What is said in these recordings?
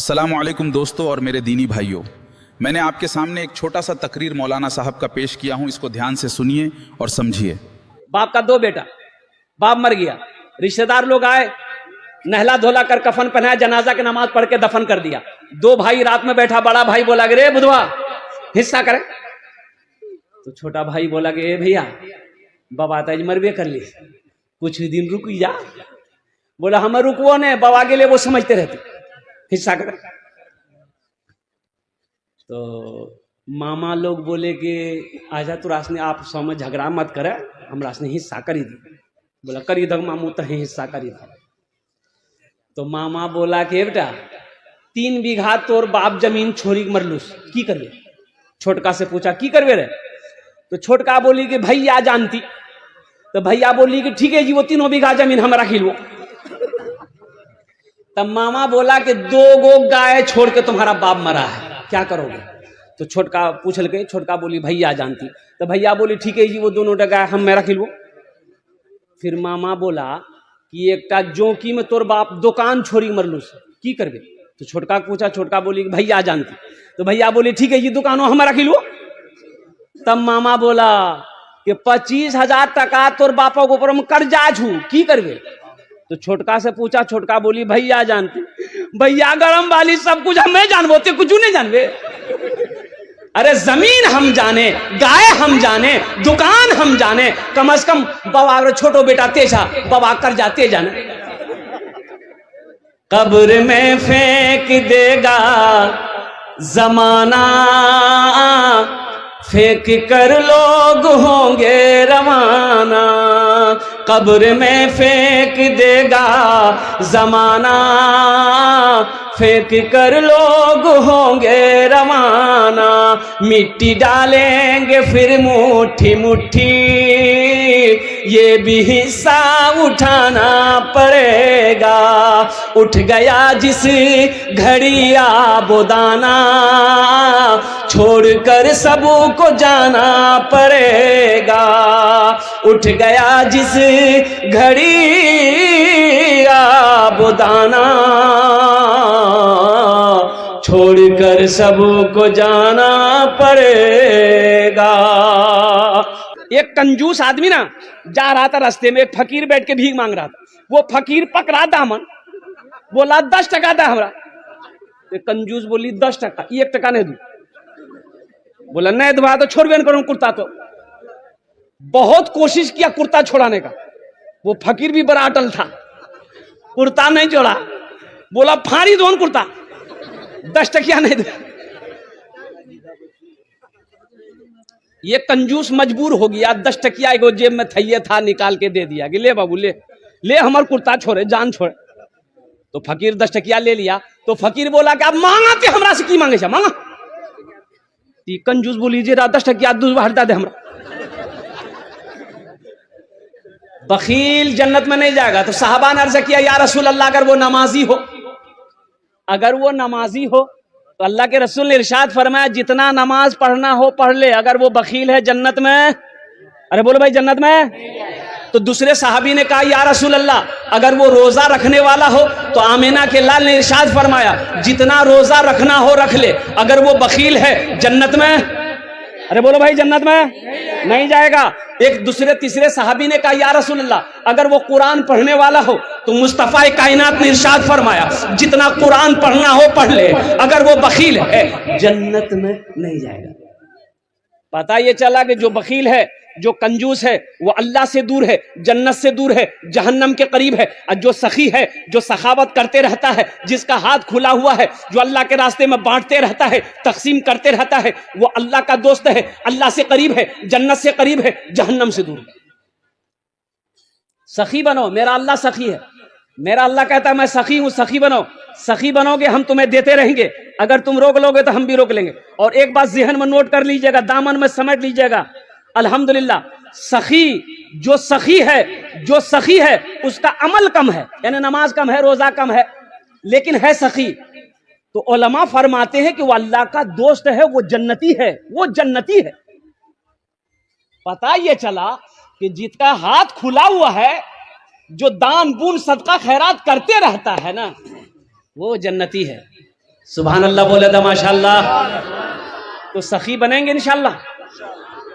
अस्सलामुअलैकुम दोस्तों और मेरे दीनी भाइयों, मैंने आपके सामने एक छोटा सा तकरीर मौलाना साहब का पेश किया हूं। इसको ध्यान से सुनिए और समझिए। बाप का दो बेटा, बाप मर गया, रिश्तेदार लोग आए, नहला धोला कर कफन पहनाया, जनाजा की नमाज पढ़ के दफन कर दिया। दो भाई रात में बैठा, बड़ा भाई बोला रे बुधवा हिस्सा करे। तो छोटा भाई बोला कि ए भैया बाबा तो मरबे कर ली, कुछ दिन रुक जा। बोला हमें रुकवो ने, बाबा के लिए वो समझते रहते, हिस्सा करे। तो मामा लोग बोले कि आजा तू रासने आप समय झगड़ा मत करे, हम रासने हिस्सा करी दी। बोला करी दो मामू, तो हिस्सा करी था। तो मामा बोला कि बेटा 3 बीघा तोर बाप जमीन छोरी मरलूस, की करवे? छोटका से पूछा की करवे रे? तो छोटका बोली कि भैया जानती। तो भैया बोली कि ठीक है जी, वो 3 बीघा जमीन हम रख लो। तब मामा बोला कि 2 गो गाय छोड़ के तुम्हारा बाप मरा है, क्या करोगे? तो छोटका पूछल के, छोटका बोली भैया जानती। तो भैया बोली ठीक है जी, वो दोनों गाय हम मैं रख लो। फिर मामा बोला कि एकटा जोकी में तोर बाप दुकान छोड़ी मरलूस, की करबे? तो छोटका पूछा, छोटका बोली भैया जानती। तो भैया बोली ठीक है जी, दुकानों हम रख लो। तब मामा बोला कि 25,000 टका तोर बापा के ऊपर हम कर्जा छू, की करबे? तो छोटका से पूछा, छोटका बोली भैया जानती। भैया गरम वाली सब कुछ हमें जानबो, ते कुछ नहीं जानबे। अरे जमीन हम जाने, गाय हम जाने, दुकान हम जाने, कम से कम बाबा छोटो बेटा तेजा बाबा कर जाते जाने। कब्र में फेंक देगा जमाना, फेंक कर लोग होंगे रवाना। कब्र में फेंक देगा जमाना, फेंक कर लोग होंगे रवाना। मिट्टी डालेंगे फिर मुट्ठी मुट्ठी, ये भी हिस्सा उठाना पड़ेगा। उठ गया जिस घड़ी आबोदाना, छोड़कर सबको जाना पड़ेगा। उठ गया जिस घड़ी आबोदाना, छोड़कर सबको जाना पड़ेगा। एक कंजूस आदमी ना जा रहा था, रास्ते में एक फकीर बैठ के भीख मांग रहा था। वो फकीर पकड़ा दामन, बोला 10 टका दे हमरा। तो कंजूस बोली 10 टका, 1 टका नहीं दूं। बोला नहीं दूंगा तो छोड़बे न करूं कुर्ता। तो बहुत कोशिश किया कुर्ता छोड़ाने का, वो फकीर भी बड़ा अटल था, कुर्ता नहीं छोड़ा। बोला फाड़ी दो कुर्ता, 10 टकिया नहीं दे। ये कंजूस मजबूर हो गया, 10 टकिया एगो जेब में थैये था, निकाल के दे दिया कि ले बाबू ले ले, हमार कुर्ता छोड़े, जान छोड़े। तो फकीर 10 टकिया ले लिया। तो फकीर बोला कि आप मांगा के हमरा से की मांगे छे, मांगा। कंजूस बोली जे 10 टकिया हटा दे हमरा। बखील जन्नत में नहीं जाएगा। तो साहबा ने अर्ज किया या रसूल अल्लाह, अगर वो नमाजी हो, अगर वो नमाजी हो तो अल्लाह के रसूल ने इरशाद फरमाया जितना नमाज पढ़ना हो पढ़ ले, अगर वो बखील है जन्नत में, अरे बोलो भाई जन्नत में। तो दूसरे साहबी ने कहा या रसूल अल्लाह, अगर वो रोजा रखने वाला हो तो आमिना के लाल ने इरशाद फरमाया जितना रोजा रखना हो रख ले, अगर वो बखील है जन्नत में, अरे बोलो भाई जन्नत में नहीं जाएगा। एक दूसरे तीसरे साहबी ने कहा या रसूल अल्लाह, अगर वो कुरान पढ़ने वाला हो तो मुस्तफा कायनात ने इरशाद फरमाया जितना कुरान पढ़ना हो पढ़ ले, अगर वो बखील है जन्नत में नहीं जाएगा। पता ये चला कि जो बखील है, जो कंजूस है, वो अल्लाह से दूर है, जन्नत से दूर है, जहन्नम के करीब है। और जो सखी है, जो सखावत करते रहता है, जिसका हाथ खुला हुआ है, जो अल्लाह के रास्ते में बांटते रहता है, तकसीम करते रहता है, वो अल्लाह का दोस्त है, अल्लाह से करीब है, जन्नत से करीब है, जहन्नम से दूर है। सखी बनो, मेरा अल्लाह सखी है। मेरा अल्लाह कहता है मैं सखी हूं, सखी बनो। सखी बनोगे हम तुम्हें देते रहेंगे, अगर तुम रोक लोगे तो हम भी रोक लेंगे। और एक बात ज़हन में नोट कर लीजिएगा, दामन में समेट लीजिएगा, अल्हम्दुलिल्लाह सखी, जो सखी है, जो सखी है उसका अमल कम है, यानी नमाज कम है, रोजा कम है, लेकिन है सखी। तो उलमा फरमाते हैं कि वो अल्लाह का दोस्त है, वो जन्नती है, वो जन्नती है। पता ये चला कि जिसका हाथ खुला हुआ है, जो दान पुण्य सदका खैरात करते रहता है ना, वो जन्नती है। सुभान अल्लाह बोले था माशाल्लाह। तो सखी बनेंगे इंशाल्लाह।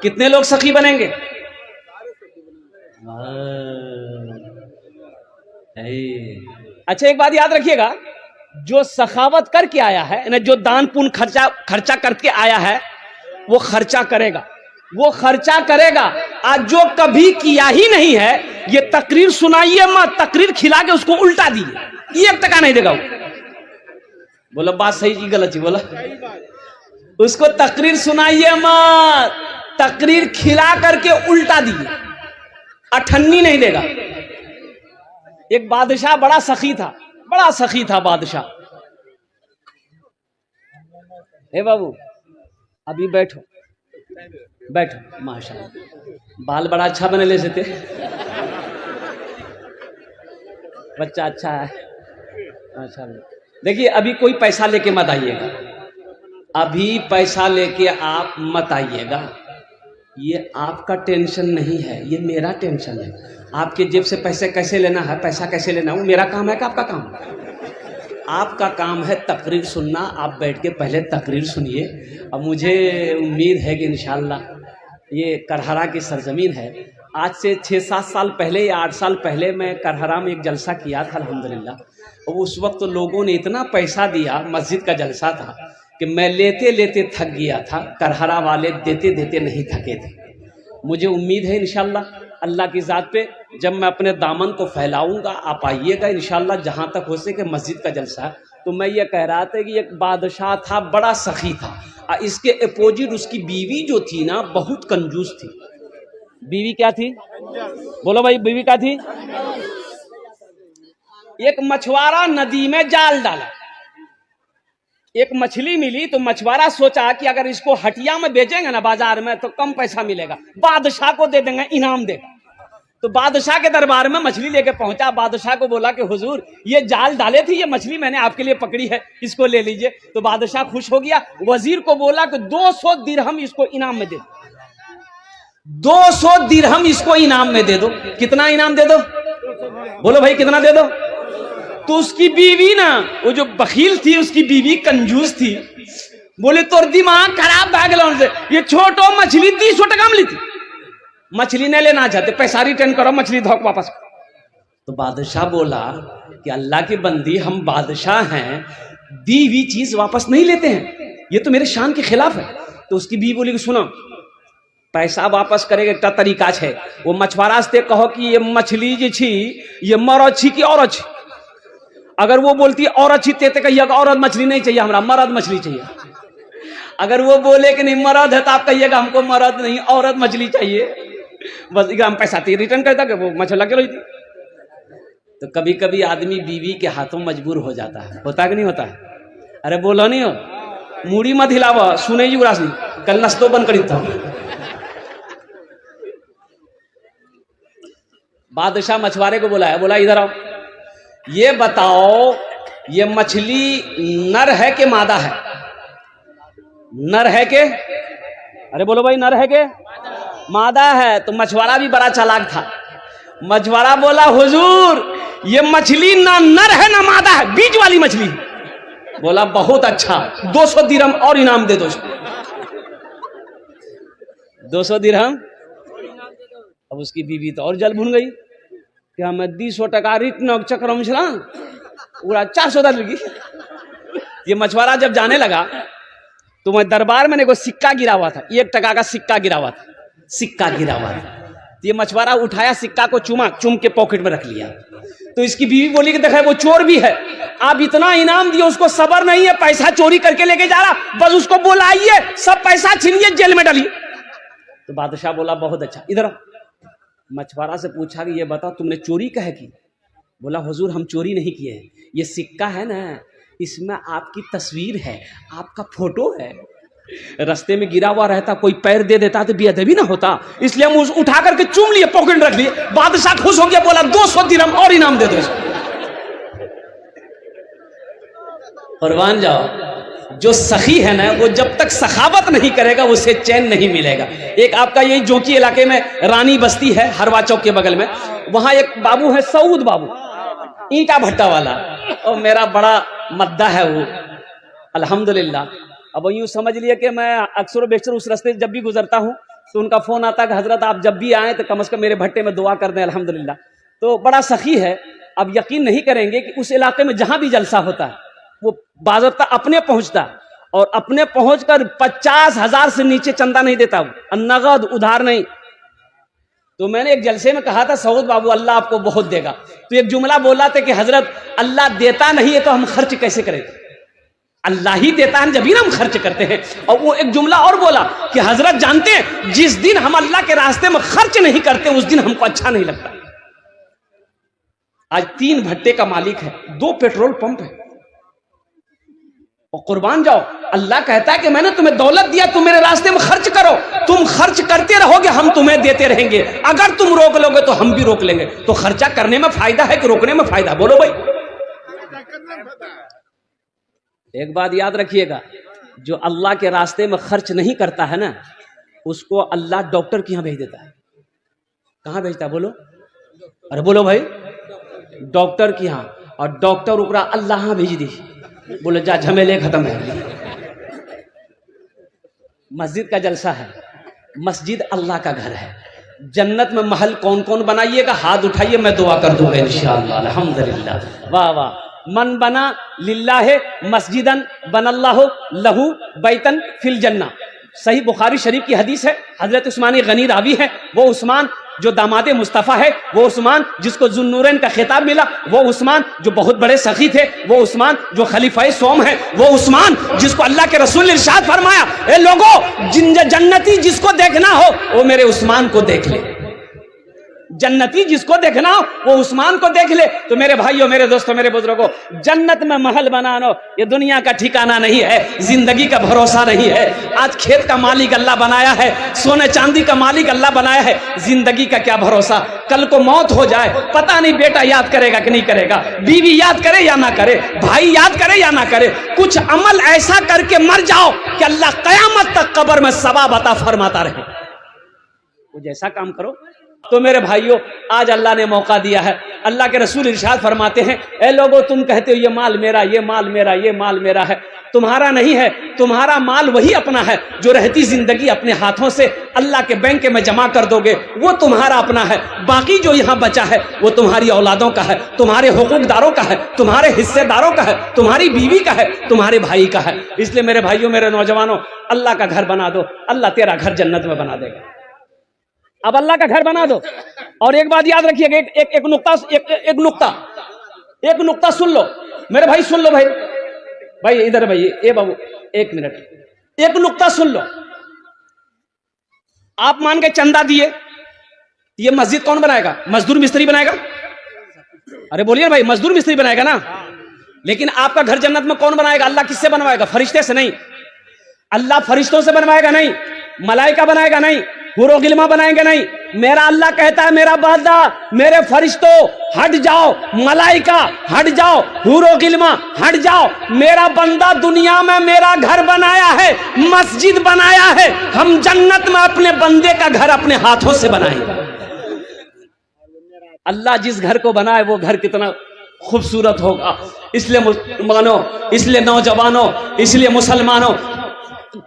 कितने लोग सखी बनेंगे? अच्छा एक बात याद रखिएगा, जो सखावत करके आया है, जो दान पुण्य खर्चा करके आया है, वो खर्चा करेगा, वो खर्चा करेगा। आज जो कभी किया ही नहीं है, ये तकरीर सुनाइए मत, तकरीर खिला के उसको उल्टा दिए, 1 टका नहीं देगा वो। बोला बात सही की गलत ही बोला? उसको तकरीर सुनाइए मत, तकरीर खिला करके उल्टा दिए, अठन्नी नहीं देगा। एक बादशाह बड़ा सखी था, बड़ा सखी था बादशाह। हे बाबू अभी बैठो बैठो, माशाल्लाह बाल बड़ा अच्छा बने ले से थे, बच्चा अच्छा है माशाल्लाह। देखिए अभी कोई पैसा लेके मत आइएगा, अभी पैसा लेके आप मत आइएगा, ये आपका टेंशन नहीं है, ये मेरा टेंशन है। आपके जेब से पैसे कैसे लेना है, पैसा कैसे लेना है, वो मेरा काम है कि आपका काम है? आपका काम है तकरीर सुनना। आप बैठ के पहले तकरीर सुनिए। अब मुझे उम्मीद है कि इंशाल्लाह ये करहरा की सरजमीन है। आज से 6-7 साल पहले या 8 साल पहले मैं करहरा में एक जलसा किया था अल्हम्दुलिल्लाह। और उस वक्त तो लोगों ने इतना पैसा दिया, मस्जिद का जलसा था, कि मैं लेते लेते थक गया था। करहरा वाले देते देते नहीं थके थे। मुझे उम्मीद है इंशाल्लाह अल्लाह की ज़ात पे, जब मैं अपने दामन को फैलाऊंगा आप आइएगा इंशाल्लाह, जहाँ तक हो सके मस्जिद का जलसा। तो मैं ये कह रहा था कि एक बादशाह था, बड़ा सखी था, और इसके अपोजिट उसकी बीवी जो थी ना, बहुत कंजूस थी। बीवी क्या थी? बोलो भाई, बीवी क्या थी? एक मछुआरा नदी में जाल डाला, एक मछली मिली, तो मछुआरा सोचा कि अगर इसको हटिया में बेचेंगे ना बाजार में तो कम पैसा मिलेगा, बादशाह को दे देंगे, इनाम देगा। तो बादशाह के दरबार में मछली लेके पहुंचा। बादशाह को बोला कि हुजूर ये जाल डाले थे, ये मछली मैंने आपके लिए पकड़ी है, इसको ले लीजिए। तो बादशाह खुश हो गया। वजीर को बोला कि 200 दिरहम इसको इनाम में दे दो, 200 दिरहम इसको इनाम में दे दो। कितना इनाम दे दो? बोलो भाई कितना दे दो? तो उसकी बीवी ना, वो जो बखील थी, उसकी बीवी कंजूस थी, बोले तोर दिमाग खराब भागल से, ये छोटो मछली 200 टका में ली थी, मछली नहीं लेना चाहते, पैसा रिटर्न करो, मछली धोक वापस। तो बादशाह बोला कि अल्लाह की बंदी, हम बादशाह हैं, दी हुई चीज वापस नहीं लेते हैं, ये तो मेरे शान के खिलाफ है। तो उसकी बीवी बोली कि सुनो, पैसा वापस करेगा एक तरीका है, वो मछुआरा से कहो कि ये मछली जी छी, ये मरद छी कि औरत छी। अगर वो बोलती है औरत छी, ते कहिएगा औरत मछली नहीं चाहिए, हमरा मर्द मछली चाहिए। अगर वो बोले कि नहीं मर्द है, तो आप कहिएगा हमको मर्द नहीं औरत मछली चाहिए, बस हम पैसा रिटर्न करता कि वो मछली लगे रही थी। तो कभी कभी आदमी बीवी के हाथों मजबूर हो जाता है, होता कि नहीं होता है? अरे बोलो नहीं हो, मूड़ी मत हिलावा, सुने युवराज नहीं, कल नस्तो बंद करी था। बादशाह मछुआरे को बुलाया, बोला इधर आओ, ये बताओ ये मछली नर है कि मादा है? नर है के? अरे बोलो भाई, नर है के मादा है? तो मछुआरा भी बड़ा चालाक था। मछुआरा बोला हुजूर ये मछली ना नर है ना मादा है, बीच वाली मछली। बोला बहुत अच्छा, 200 दिरहम और इनाम दे दो। 200 दिरहम। अब उसकी बीवी तो और जल भुन गई, क्या मैं 200 टका रिटर्न चक्र में चला, पूरा 400 लगी। ये मछुआरा जब जाने लगा तो मैं दरबार में एगो सिक्का गिरा हुआ था, 1 टका का सिक्का गिरा हुआ था, सिक्का गिरा हुआ था। तो ये मछुआरा उठाया, सिक्का को चुम के पॉकेट में रख लिया। तो इसकी बीवी बोली कि देखा वो चोर भी है, आप इतना इनाम दिए, उसको सबर नहीं है, पैसा चोरी करके लेके जा रहा, बस उसको बुलाइए, सब पैसा छीनिए, जेल में डालिए। तो बादशाह बोला बहुत अच्छा, इधर मछुआरा से पूछा कि ये बताओ तुमने चोरी कहे की? बोला हुजूर हम चोरी नहीं किए हैं, ये सिक्का है ना, इसमें आपकी तस्वीर है, आपका फोटो है, रास्ते में गिरा हुआ रहता, कोई पैर दे देता तो बेअदबी ना होता, इसलिए हम उस उठा करके चूम लिए, पॉकेट रख लिए। बादशाह खुश हो गया, बोला 200 दिरहम और इनाम दे दो। कुर्बान जाओ, जो सखी है ना, वो जब तक सखावत नहीं करेगा उसे चैन नहीं मिलेगा। एक आपका यही जोकी इलाके में रानी बस्ती है, हरवा चौक के बगल में, वहां एक बाबू है सऊद बाबू, ईंटा भट्टा वाला, और मेरा बड़ा मद्दा है वो। अल्हम्दुलिल्लाह। अब यूँ समझ लिया कि मैं अक्सर बेशतर उस रास्ते जब भी गुजरता हूँ तो उनका फ़ोन आता कि हज़रत आप जब भी आएँ तो कम से कम मेरे भट्टे में दुआ कर दें। अल्हम्दुलिल्लाह। तो बड़ा सखी है। अब यकीन नहीं करेंगे कि उस इलाके में जहाँ भी जलसा होता है वो बाज़ाब्ता अपने पहुँचता और अपने पहुँच कर 50,000 से नीचे चंदा नहीं देता, वो नगद उधार नहीं। तो मैंने एक जलसे में कहा था सऊद बाबू अल्लाह आपको बहुत देगा, तो एक जुमला बोला था कि हजरत अल्लाह देता नहीं है तो हम खर्च कैसे करें, अल्लाह ही देता है जब ही ना हम खर्च करते हैं। और वो एक जुमला और बोला कि हजरत जानते हैं जिस दिन हम अल्लाह के रास्ते में खर्च नहीं करते उस दिन हमको अच्छा नहीं लगता। आज 3 भट्टे का मालिक है, 2 पेट्रोल पंप है और कुर्बान जाओ। अल्लाह कहता है कि मैंने तुम्हें दौलत दिया, तुम मेरे रास्ते में खर्च करो, तुम खर्च करते रहोगे हम तुम्हें देते रहेंगे, अगर तुम रोक लोगे तो हम भी रोक लेंगे। तो खर्चा करने में फायदा है कि रोकने में फायदा, बोलो भाई। एक बात याद रखिएगा, जो अल्लाह के रास्ते में खर्च नहीं करता है ना उसको अल्लाह डॉक्टर के यहां भेज देता है। कहां भेजता है बोलो, अरे बोलो भाई, डॉक्टर के यहां। और डॉक्टर उकरा अल्लाह भेज दी, बोले जा झमेले खत्म है। मस्जिद का जलसा है, मस्जिद अल्लाह का घर है। जन्नत में महल कौन कौन बनाइएगा, हाथ उठाइए, मैं दुआ कर दूंगा इंशाअल्लाह। अल्हम्दुलिल्लाह, वाह वाह। मन बना लिल्लाह मस्जिदन बनल्लाहु लहू बैतन फिल जन्ना। सही बुखारी शरीफ की हदीस है, हजरत उस्मान गनी रावी है। वो उस्मान जो दामादे मुस्तफ़ा है, वो उस्मान जिसको जुन्नूरैन का खिताब मिला, वो उस्मान जो बहुत बड़े सखी थे, वो उस्मान जो खलीफाए सोम है, वो उस्मान जिसको अल्लाह के रसूल ने इरशाद फरमाया, ए लोगों जन्नती जिसको देखना हो वो मेरे उस्मान को देख ले, जन्नती जिसको देखना हो वो उस्मान को देख ले। तो मेरे भाइयों, मेरे दोस्तों, मेरे बुजुर्गों, जन्नत में महल बनाना ये दुनिया का ठिकाना नहीं है, जिंदगी का भरोसा नहीं है। आज खेत का मालिक अल्लाह बनाया है, सोने चांदी का मालिक अल्लाह बनाया है, जिंदगी का क्या भरोसा, कल को मौत हो जाए पता नहीं बेटा याद करेगा कि नहीं करेगा, बीवी याद करे या ना करे, भाई याद करे या ना करे। कुछ अमल ऐसा करके मर जाओ कि अल्लाह कयामत तक कब्र में सवाब अता फरमाता रहे, कुछ ऐसा काम करो। तो मेरे भाइयों, आज अल्लाह ने मौका दिया है। अल्लाह के रसूल इरशाद फरमाते हैं, ए लोगों तुम कहते हो ये माल मेरा, ये माल मेरा, ये माल मेरा है, तुम्हारा नहीं है। तुम्हारा माल वही अपना है जो रहती जिंदगी अपने हाथों से अल्लाह के बैंक में जमा कर दोगे, वो तुम्हारा अपना है। बाकी जो यहाँ बचा है वो तुम्हारी औलादों का है, तुम्हारे हुकूकदारों का है, तुम्हारे हिस्सेदारों का है, तुम्हारी बीवी का है, तुम्हारे भाई का है। इसलिए मेरे भाइयों, मेरे नौजवानों, अल्लाह का घर बना दो, अल्लाह तेरा घर जन्नत में बना देगा। अब अल्लाह का घर बना दो। और एक बात याद रखिएगा, एक नुक्ता सुन लो मेरे भाई, सुन लो भाई इधर भाई, ए बाबू एक मिनट, एक नुक्ता सुन लो। आप मान के चंदा दिए, ये मस्जिद कौन बनाएगा, मजदूर मिस्त्री बनाएगा? अरे बोलिए भाई, मजदूर मिस्त्री बनाएगा ना। लेकिन आपका घर जन्नत में कौन बनाएगा? अल्लाह किससे बनवाएगा? फरिश्ते से नहीं। अल्लाह फरिश्तों से बनवाएगा नहीं, मलाइका बनाएगा नहीं, हुरो गिल्मा बनाएंगे नहीं। मेरा अल्लाह कहता है, मेरा बंदा, मेरे फरिश्तों हट जाओ, मलाइका हट जाओ, हुरो गिल्मा हट जाओ, मेरा बंदा दुनिया में मेरा घर बनाया है, मस्जिद बनाया है, हम जन्नत में अपने बंदे का घर अपने हाथों से बनाएंगे। अल्लाह जिस घर को बनाए वो घर कितना खूबसूरत होगा। इसलिए मुसलमानों, इसलिए नौजवानों, इसलिए मुसलमानों,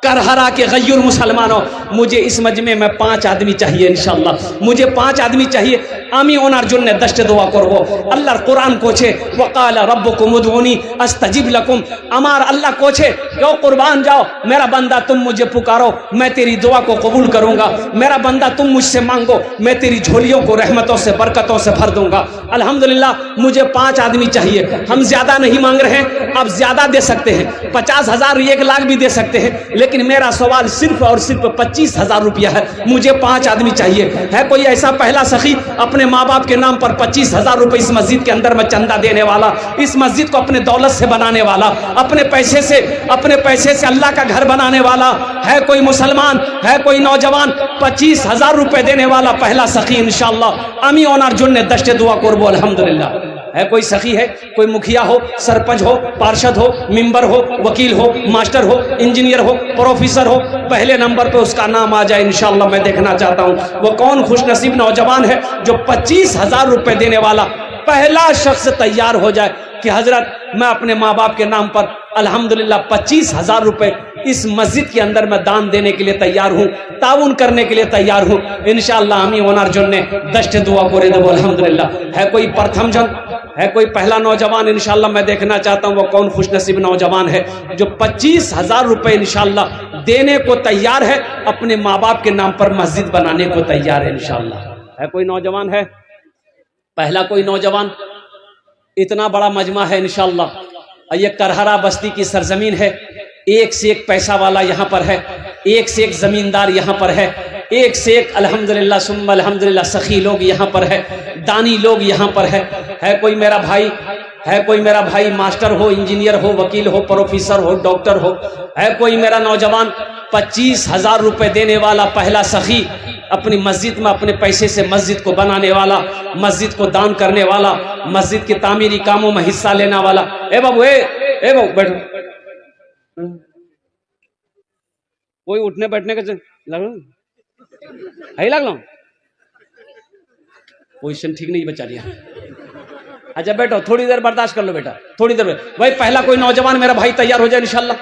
करहरा के गय्युर मुसलमानों, मुझे इस मजमे में 5 आदमी चाहिए इंशाअल्लाह, मुझे 5 आदमी चाहिए। आमी ओनार जुन्ने दश्त दुआ करबो। अल्लाह कुरान कोछे, वकाल रब्बुकुम उदऊनी अस्तजिब लकुम। अमार अल्लाह कोछे, क्यों कुर्बान जाओ, मेरा बंदा तुम मुझे पुकारो, मैं तेरी दुआ को कबूल करूंगा। मेरा बंदा तुम मुझसे मांगो, मैं तेरी झोलियों को रहमतों से, बरकतों से भर दूंगा। अल्हम्दुलिल्लाह, मुझे 5 आदमी चाहिए। हम ज्यादा नहीं मांग रहे हैं, आप ज्यादा दे सकते हैं, 50,000, 1 लाख भी दे सकते हैं, लेकिन मेरा सवाल सिर्फ और सिर्फ 25,000 रुपया है। मुझे 5 आदमी चाहिए। है कोई ऐसा पहला सखी अपने माँ बाप के नाम पर 25,000 रुपए इस मस्जिद के अंदर में चंदा देने वाला, इस मस्जिद को अपने दौलत से बनाने वाला, अपने पैसे से अल्लाह का घर बनाने वाला? है कोई मुसलमान, है कोई नौजवान 25,000 रुपए देने वाला पहला सखी? इंशाअल्लाह आमी ओनार जुन्ने दश्ते दुआ करबो। अल्हम्दुलिल्लाह, है कोई सखी, है कोई मुखिया हो, सरपंच हो, पार्षद हो, मेंबर हो, वकील हो, मास्टर हो, इंजीनियर हो, प्रोफेसर हो, पहले नंबर पे उसका नाम आ जाए इंशाअल्लाह। मैं देखना चाहता हूँ वो कौन खुशनसीब नौजवान है जो 25,000 रुपए देने वाला पहला शख्स तैयार हो जाए। कि हजरत मैं अपने माँ बाप के नाम पर अल्हम्दुलिल्लाह 25,000 रुपए इस मस्जिद के अंदर मैं दान देने के लिए तैयार हूँ, ताउन करने के लिए तैयार हूँ। इंशाअल्लाह आमी ओनार जन्ने दश्त दुआ करे देबो अल्हम्दुलिल्लाह। है कोई प्रथम जन, है कोई पहला नौजवान? इंशाअल्लाह मैं देखना चाहता हूँ वो कौन खुशनसीब नौजवान है जो 25,000 रुपए इंशाअल्लाह देने को तैयार है, अपने माँ बाप के नाम पर मस्जिद बनाने को तैयार है इंशाअल्लाह। है कोई नौजवान? है पहला कोई नौजवान? इतना बड़ा मजमा है इंशाअल्लाह। ये करहरा बस्ती की सरजमीन है, एक से एक पैसा वाला यहाँ पर है, एक से एक जमींदार यहाँ पर है, एक से एक अल्हम्दुलिल्लाह सुम्मा अल्हम्दुलिल्लाह सखी लोग यहाँ पर है, दानी लोग यहाँ पर है। है कोई मेरा भाई? है कोई मेरा भाई मास्टर हो, इंजीनियर हो, वकील हो, प्रोफेसर हो, डॉक्टर हो? है कोई मेरा नौजवान 25,000 रुपए देने वाला पहला सखी, अपनी मस्जिद में अपने पैसे से मस्जिद को बनाने वाला, मस्जिद को दान करने वाला, मस्जिद के तामीरी कामों में हिस्सा लेने वाला? ए बाबू, ए बाबू बैठो। कोई उठने बैठने का लग लो, पोजिशन ठीक नहीं बचा लिया। अच्छा बैठो, थोड़ी देर बर्दाश्त कर लो बेटा, थोड़ी देर। भाई पहला कोई नौजवान मेरा भाई तैयार हो जाए इंशाल्लाह।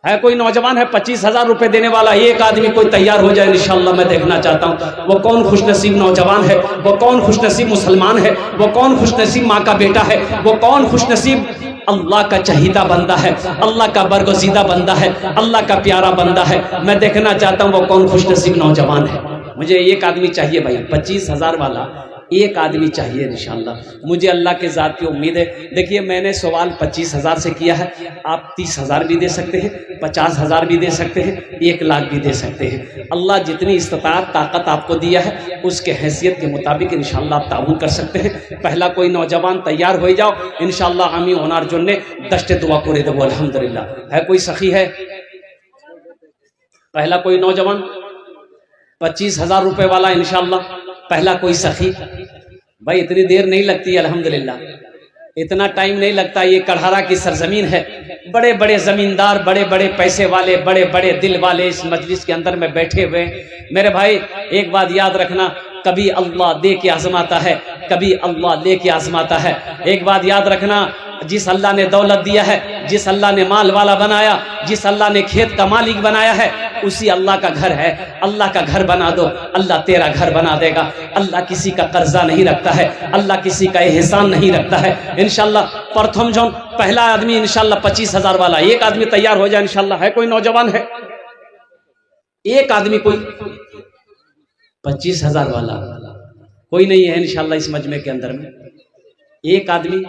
है कोई नौजवान? है 25,000 रुपए देने वाला एक आदमी कोई तैयार हो जाए इंशाल्लाह। मैं देखना चाहता हूँ वो कौन खुशनसीब नौजवान है, वो कौन खुशनसीब मुसलमान है, वो कौन खुशनसीब माँ का बेटा है, वो कौन खुशनसीब अल्लाह का चहीदा बंदा है, अल्लाह का बरगज़ीदा बंदा है, अल्लाह का प्यारा बंदा है। मैं देखना चाहता हूँ वो कौन खुशनसीब नौजवान है। मुझे एक आदमी चाहिए भाई, 25,000 वाला एक आदमी चाहिए इंशाअल्लाह। मुझे अल्लाह के ज़ात की उम्मीद है। देखिए मैंने सवाल 25,000 से किया है, आप 30,000 भी दे सकते हैं, 50,000 भी दे सकते हैं, 1 लाख भी दे सकते हैं। अल्लाह जितनी इस्तिताअत ताकत आपको दिया है उसके हैसियत के मुताबिक इंशाअल्लाह आप ताउन कर सकते हैं। पहला कोई नौजवान तैयार हो जाओ इंशाअल्लाह। आमी ओनार जोन्ने दश्त दुआ करे देबो अल्हम्दुलिल्लाह। है कोई सखी? है पहला कोई नौजवान 25,000 रुपए वाला इंशाअल्लाह। पहला कोई सखी? भाई इतनी देर नहीं लगती अल्हम्दुलिल्लाह, इतना टाइम नहीं लगता। ये करहरा की सरजमीन है, बड़े बड़े जमींदार, बड़े बड़े पैसे वाले, बड़े बड़े दिल वाले इस मजलिस के अंदर में बैठे हुए। मेरे भाई एक बात याद रखना, कभी अल्लाह दे के आजमाता है, कभी अल्लाह ले के आजमाता है। एक बात याद रखना, जिस अल्लाह ने दौलत दिया है, जिस अल्लाह ने माल वाला बनाया, जिस अल्लाह ने खेत का मालिक बनाया है, उसी अल्लाह का घर है। अल्लाह का घर बना दो, अल्लाह तेरा घर बना देगा। अल्लाह किसी का कर्जा नहीं रखता है, अल्लाह किसी का एहसान नहीं रखता है इंशाअल्लाह। प्रथम जौन पहला आदमी इंशाअल्लाह 25,000 वाला एक आदमी तैयार हो जाए इंशाअल्लाह। है कोई नौजवान? है एक आदमी कोई 25,000 वाला? कोई नहीं है इंशाअल्लाह इस मजमे के अंदर में। एक आदमी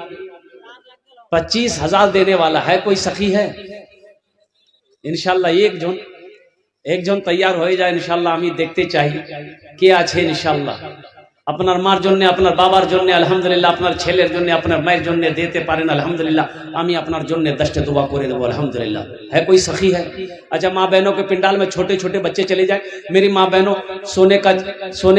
25,000 देने वाला है। कोई सखी? है इंशाअल्लाह। एक जन तैयार हो जाए इंशाअल्लाह। हमें देखते चाहिए के আছে इंशाअल्लाह। আপনার মার জন্য, আপনার বাবার জন্য আলহামদুলিল্লাহ, আপনার ছেলের জন্য, আপনার মায়ের জন্য দিতে পারেন আলহামদুলিল্লাহ। আমি আপনার জন্য दश्त दुआ করে দেবো अल्हम्दुलिल्लाह। है कोई सखी? है अच्छा माँ बहनों के पिंडाल में छोटे छोटे बच्चे चले जाए। मेरी माँ बहनों सोने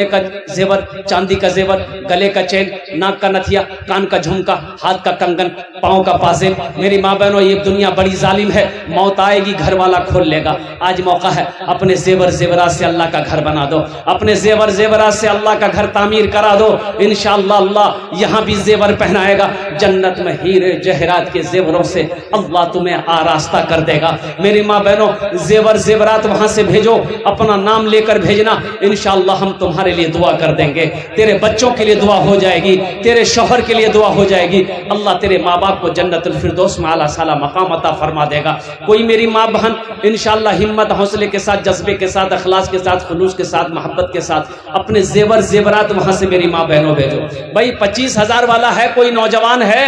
का जेवर, चांदी का जेवर, गले का चेन, नाक का नथिया, कान का झुमका, हाथ का कंगन, पाँव का पाजेब। मेरी माँ बहनों ये दुनिया बड़ी जालिम है, मौत आएगी घर वाला खोल लेगा। आज मौका है, अपने जेवर जेवरात से अल्लाह का घर बना दो, अपने जेवर जेवरात से अल्लाह का घर तामीर करा दो इंशाअल्लाह। अल्लाह यहाँ भी जेवर पहनाएगा, जन्नत में हीरे जहरात के जेवरों से अल्लाह तुम्हें आरास्ता कर देगा। मेरी माँ बहनों जेवर जेवरात वहां से भेजो, अपना नाम लेकर भेजना इंशाअल्लाह। हम तुम्हारे लिए दुआ कर देंगे, तेरे बच्चों के लिए दुआ हो जाएगी, तेरे शौहर के लिए दुआ हो जाएगी। अल्लाह तेरे माँ बाप को जन्नतुल फिरदौस में आला साला मकाम अता फरमा देगा। कोई मेरी माँ बहन इंशाअल्लाह हिम्मत हौसले के साथ, जज्बे के साथ, अखलास के साथ, खुलूस के साथ, मोहब्बत के साथ अपने जेवर जेवरात वहां से मेरी माँ बहनों भेजो। भाई 25,000 वाला है कोई नौजवान? है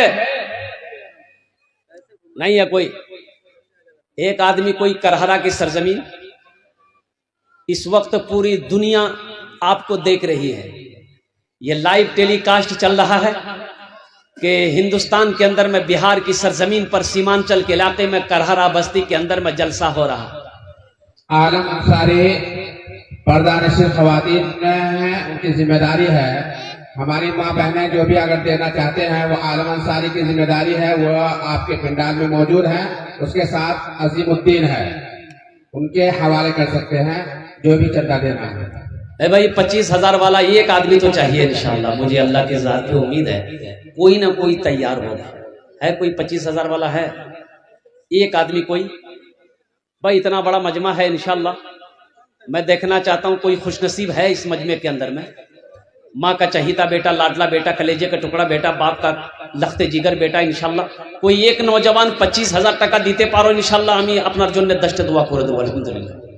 नहीं है कोई? एक आदमी कोई करहरा की सरजमीन। इस वक्त पूरी दुनिया आपको देख रही है, ये लाइव टेलीकास्ट चल रहा है कि हिंदुस्तान के अंदर में बिहार की सरजमीन पर सीमांचल के इलाके में करहरा बस्ती के अंदर में जलसा हो रहा। आलम अंसारी पर्दानशीन खवातीन हैं, उनकी जिम्मेदारी है। हमारी माँ बहनें जो भी अगर देना चाहते हैं वो आलम अंसारी की जिम्मेदारी है, वो आपके पंडाल में मौजूद है। उसके साथ अजीमुद्दीन है, उनके हवाले कर सकते हैं जो भी चंदा देना है। भाई 25,000 वाला एक आदमी तो चाहिए इंशाअल्लाह। मुझे अल्लाह के ज़ात की उम्मीद है कोई ना कोई तैयार होगा। है कोई 25,000 वाला है? एक आदमी कोई? भाई इतना बड़ा मजमा है, इंशाल्लाह मैं देखना चाहता हूं कोई खुशनसीब है इस मजमे के अंदर में, माँ का चहीता बेटा, लाडला बेटा, कलेजे का टुकड़ा बेटा, बाप का लखते जिगर बेटा, इंशाल्लाह कोई एक नौजवान 25,000 টাকা দিতে পারো, इंशाल्लाह আমি আপনার জন্য 10টা দোয়া করে দেবো। আলহামদুলিল্লাহ।